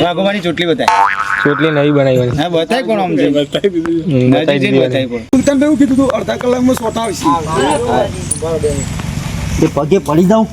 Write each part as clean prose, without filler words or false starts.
વાઘોબાની ચોટલી બતાય. ચોટલી નહીં બનાવી. હા બતાય કોણ આમ છે બતાવી બતાય તું તને એવું કીધું તું અડધા કલાકમાં સોટા આવશે. પગે પડી જાઉં.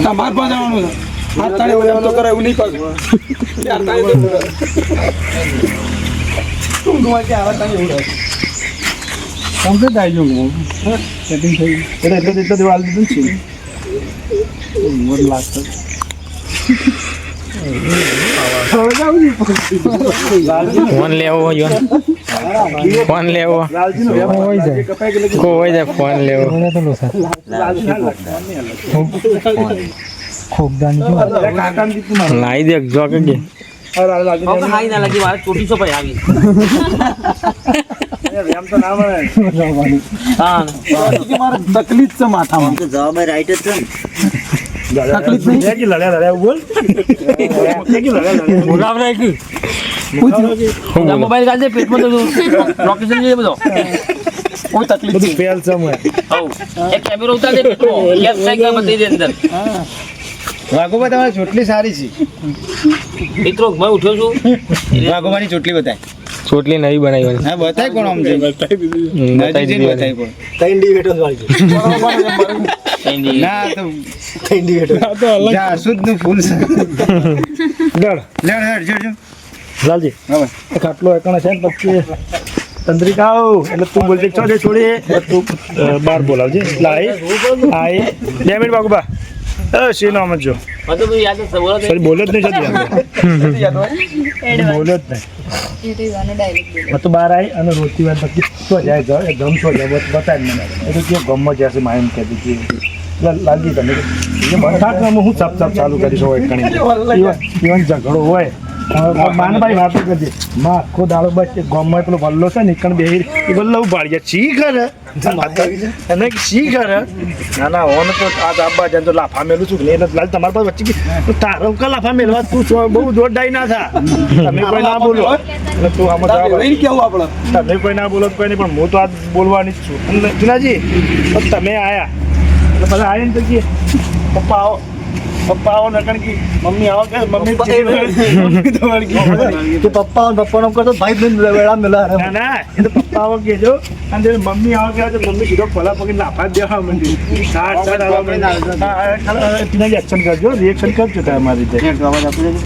તમારે પણ જવાનું છે. હાથ તાળે વળે તો કરે એવું નહીં પાછું. યાર તાળે તો તું ગુવા કે આવા તાળે એવું કમ્પ્લીટ આવી ગયું હું સેટિંગ થઈ ગયું એટલે દેવાલ દીધું છે મોર લાગતો ફોન લેવો ફોન લેવો કોઈ જાય ફોન લેવો લાવી દે જો કે તકલીફ છે માથામાં જવાબ રાઈટ જ છે ને. તકલીફ નહીં મોબાઈલ કાઢ દે પેટમાં તો લોકેશન છે બધો કોઈ તકલીફ નહીં. ફેલ સમય એક કેમેરો ઉતાર દે પેટમાં લેફ્ટ સાઈડ માં બતાવી દે અંદર વાઘોબા તમારી ચોટલી સારી છે. મિત્રો મેં ઉઠ્યો છું વાઘોબાની ચોટલી બતાય. ચોટલી નહીં બનાવી. હા બતાય કોણ આમ છે બતાય કોણ. ના તો જા સુદ નું ફૂલ છે. લેડ જો લાલજી એક આટલો એકણ છે ને પછી ચંદ્રિકા આવ એટલે તું બોલજે છો જે છોડી એટલે તું બાર બોલાવજે એટલે આઈ 2 મિનિટ બાગુબા શી નામ જો બધું બધું યાદ છે બોલો સોરી બોલ્યો જ નહીં જતી બોલ્યો જ નહીં તો બહાર આવી અને રોતી વાર પછી શું જાય ગમ શું જાય બતાવી મને એ તો કેવું ગમમાં જશે માયમ કહેતી કે લાગી તમે હું ચપ ચાલુ કરીશ હોય કણી ઇવન ઝઘડો હોય માનભાઈ વાતો કરજે માં આખો દાડો બસ ગામમાં પેલો વલ્લો છે ને કણ બે એ વલ્લો ઉભાડી જાય શી કરે એને શી કરે ના ના ઓન તો આજ આબા જાય તો લાફા મેલું છું ને એટલે લાલ તમારી પાસે વચ્ચે તારો કા લાફા મેલવા તું બહુ જોરદારી ના થા તમે કોઈ ના બોલો એટલે તું આમાં કેવું આપણે તમે કોઈ ના બોલો કોઈ નહીં પણ હું તો આજ બોલવાની જ છું જુનાજી તમે આયા એટલે બધા આવીને તો કે પપ્પા આવો નકણ કી મમ્મી આવો કે મમ્મી કે પપ્પા નો કરતો ભાઈ બહેન વેળા મેલા ના ના એ તો પપ્પા આવો કેજો અને મમ્મી આવો કે તો મમ્મી સીધો પલા પકડી લાફા દેવા મંડી તીના એક્શન કરજો રિએક્શન કરજો તમારી રીતે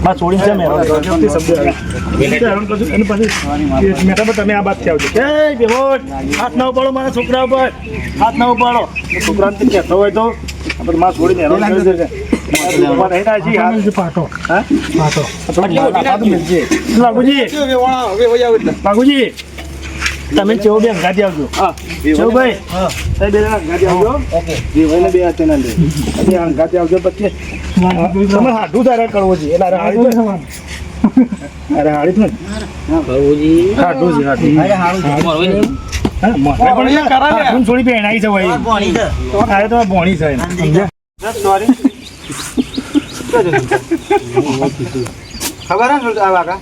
બસ છોડી છે મેં શબ્દ અને પછી મેં તમે આ બાત આવજો કે બેહોટ હાથ ના ઉપાડો મારા છોકરા ઉપર હાથ ના ઉપાડો છોકરાને કહેતો હોય તો આપણે માં છોડીને હેરાન કરી દેશે બાબુજી તમે ચેવો બે ગાડી આવજો ભાઈ બે ગાડી આવજો બે હાથે ના લે ગાડી આવજો પછી તમે હાડું તારે કરવો છે એટલે અરે હાડી હાડું થોડી પહેણાઈ છે ભાઈ તો ભોણી છે સોરી ખબર હે આ વાકા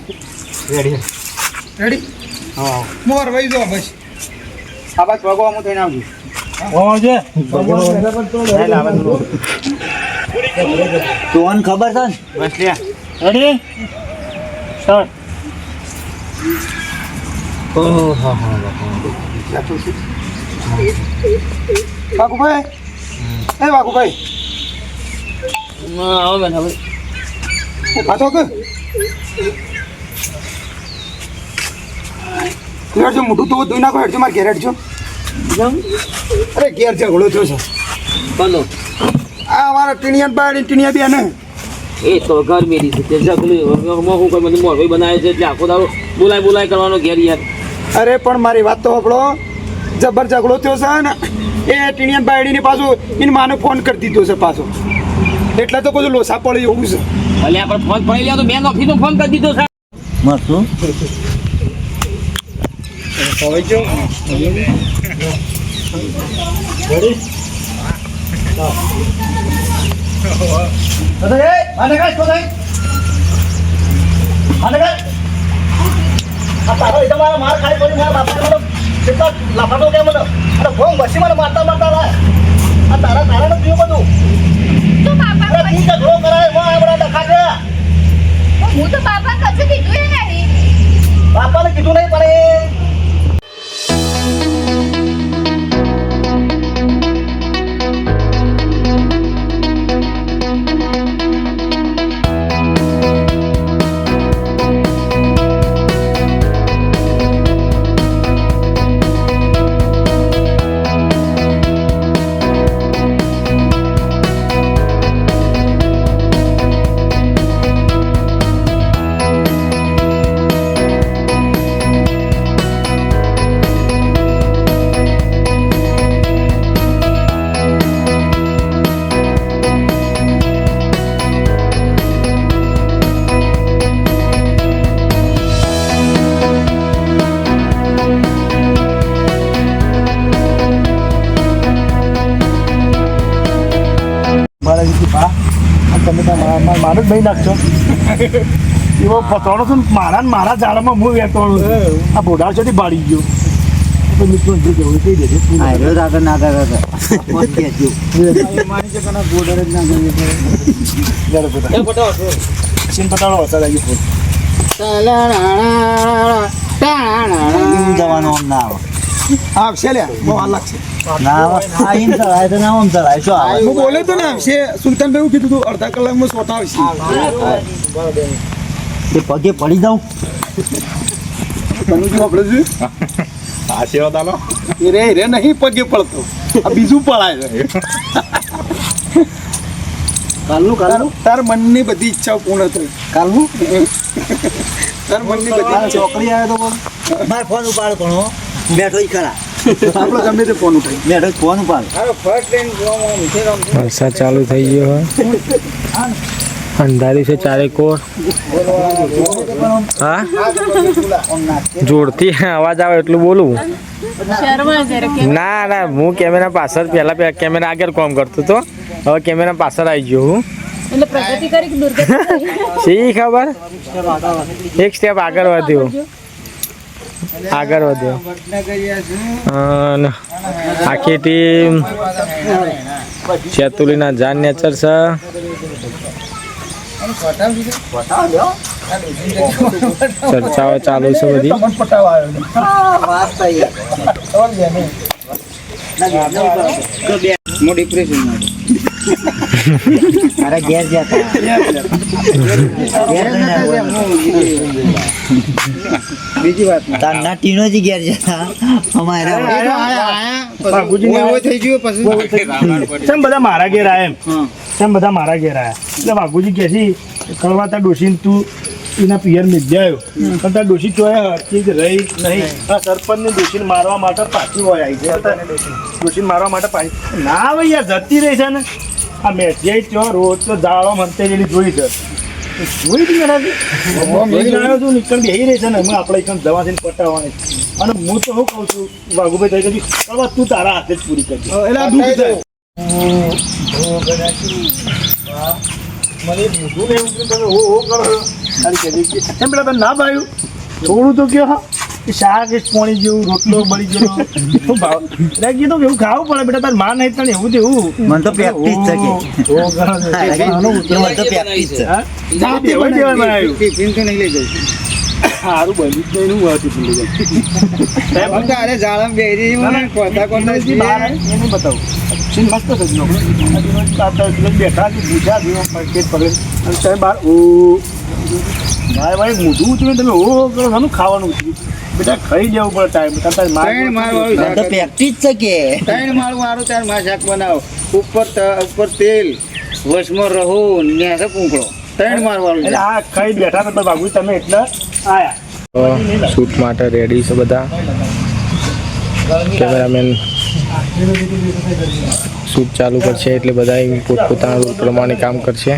રેડી હા મોર વઈ જો બસ આ બસ વગો હું થઈને આવજો ઓજે તોન ખબર છે બસ લે રેડી સ્ટાર્ટ ઓહો હા બાકુભાઈ બાકુભાઈ આવો બેન હવે આ તો કે હેડજો મોટું તો દોઈ નાખો હેડજો મારે ઘેર હેડજો અરે ઘેર ઝઘડો થયો છે બોલો આ અમારા ટીણિયા બે ને એ તો ઘર મેરી છે તે જગલું હું કોઈ મને મોરભાઈ બનાવે છે એટલે આખો દાડો બોલાય કરવાનો ઘેર યાર અરે પણ મારી વાત તો સાંભળો જબર ઝઘડો થયો છે ને એ ટીણિયા બાયડીને પાછું એને માનો ફોન કરી દીધો છે પાછો એટલે તો કોઈ લોસા પડે એવું છે ભલે આપણે ફોન પડી લ્યા તો બેન ઓફિસનો ફોન કરી દીધો છે મસ્ત અને આ તારા લીધે મારા માર ખાઈ પડી મારા બાપાએ મને કેટલા લાફાટો કે મને અને ભોંગ બસી મને મારતા લાય આ તારા નું થયું બધું તો બાપા અરે તું ઝઘડો કરાય માં આપણા ડખા છે હું તો બાપા કશું કીધું એ નહીં બાપાને કીધું નહીં પણ મારો જ ભાઈ નાખશો એવો પતોડો છું મારા ઝાડમાં હું વેતોડું આ બોડાળ છે બાળી ગયો તો મિત્રો જવું કહી દેજો આગળ ના પતાડો વરસાદ આવી ગયો જવાનો આમ ના આવે આવશે લે બહુ હાલ લાગશે હું બોલે તો ને આવશે સુલતાનભાઈ એવું કીધું તું અડધા કલાકમાં સોટા આવશે પગે પડી જાઉં આપણે આશીર્વાદ આલો એ રે નહીં પગે પડતો આ બીજું પડાય છે કાલનું તાર મનની બધી ઈચ્છાઓ પૂર્ણ થઈ કાલનું તાર મનની બધી ચોકડી આવે તો મારે ફોન ઉપાડો પણ બેઠો ખરા આપણો ગમે તે ફોન ઉઠાય બેઠો ફોન ઉપાડો વરસાદ ચાલુ થઈ ગયો હોય અંધારી છે ચારે કોર હા જોરથી અવાજ આવે એટલું બોલું ના હું કેમેરા પાછળ પહેલા કેમેરા આગળ કામ કરતો હતો હવે કેમેરા પાછળ આવી ગયો હું એટલે પ્રગતિ કરી કે દુર્ગતિ શી ખબર એક સ્ટેપ આગળ વધ્યો અને આખી ટીમ ચેતુલીના જાન નેચર છે ચર્ચાઓ ચાલુ છે બધી અરે ઘેર જતા બીજી વાત તારના ટીનો જ ઘેર જતા અમારા થઈ ગયું પછી બધા મારા ઘેર આયા એમ બધા મારા ઘેર આયા એટલે વાઘુજી કે છે કરવા તા ડોશી તું એના પિયર મિદ્યાયો પણ તાર ડોશી ચોયા હરકી રહી નહીં સરપંચને ડોશીને મારવા માટે પાછી હોય આવી છે ડોશીને મારવા માટે પાછી ના ભાઈ યાર જતી રહી છે ને આ મેઠિયાઈ ચો રોજ તો જાળો મનતે જેલી જોઈ છે જોઈ હતી એનાથી આવ્યો છું નીકળ બેસી રહી છે ને હું આપણે એકદમ દવા થઈને પટાવવાની અને હું તો શું કહું છું વાઘુભાઈ થઈ ગઈ કરવા તું તારા હાથે જ પૂરી કરજો એટલે દુઃખ થાય મને મૂકું ને એવું તમે હો કરો ખાલી કહી એમ પેલા તમે ના ભાવ્યું થોડું તો કયો હા શાક પાણી જેવું રોટલો બળી ગયો શું ભાવ એટલે કીધું એવું ખાવું પડે બેટા તાર માં નહીં પણ એવું તેવું મને તો પ્રેક્ટિસ છે ટિફિન તો નહીં લઈ જવું સારું બની જ નહીં હું ટિફિન લઈ જાઉં અરે જાળમ બેરી કોતા કોતા નહીં બતાવું મસ્ત સજનો બેઠા પૂછા પેટ પડે અને સાહેબ બહાર ઓ ભાઈ મોઢું ઉતર્યું તમે ઓ કરો ઘણું ખાવાનું ઉતર્યું બેટા ખાઈ જવું પડે ટાઈમ પ્રેક્ટિસ છે કે ત્રણ માળું મારું તાર માં શાક બનાવો ઉપર તેલ વશમાં રહો ન્યા પૂંકળો ત્રણ મારવાળું એટલે આ ખાઈ બેઠા તો બાબુ તમે એટલે આયા શૂટ માટે રેડી છે બધા કેમેરામેન શૂટ ચાલુ કરશે એટલે બધા પોતપોતાના રૂલ પ્રમાણે કામ કરશે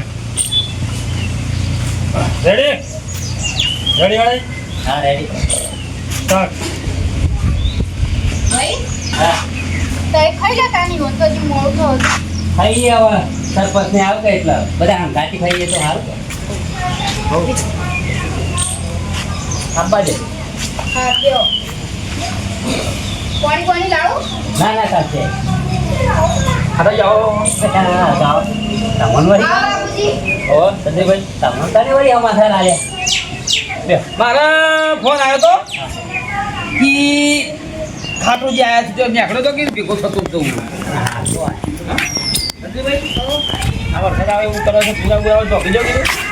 રેડી રેડી હા રેડી સ્ટાર્ટ ભાઈ હા તો ખાઈ લે કાની હોત તો જ મોડું થયું ખાઈ આવા સરપંચ ને આવે એટલે બધા ગાંઠી ખાઈએ તો સારું આપવા દે હા કયો પાણી લાવો ના ના સાચે ખાતા જાઓ જાઓ હા બાપુજી ઓ સંજયભાઈ તમને તને વળી આમાં થાય આલે મારે ફોન આવ્યો તો કે ખાટું જે આવ્યા છે તો નીકળ્યો તો કે ભેગો થતો તો સંજયભાઈ આ વરસાદ આવે એવું કરો છો પૂરા પૂરા ઢોકી જાઓ કીધું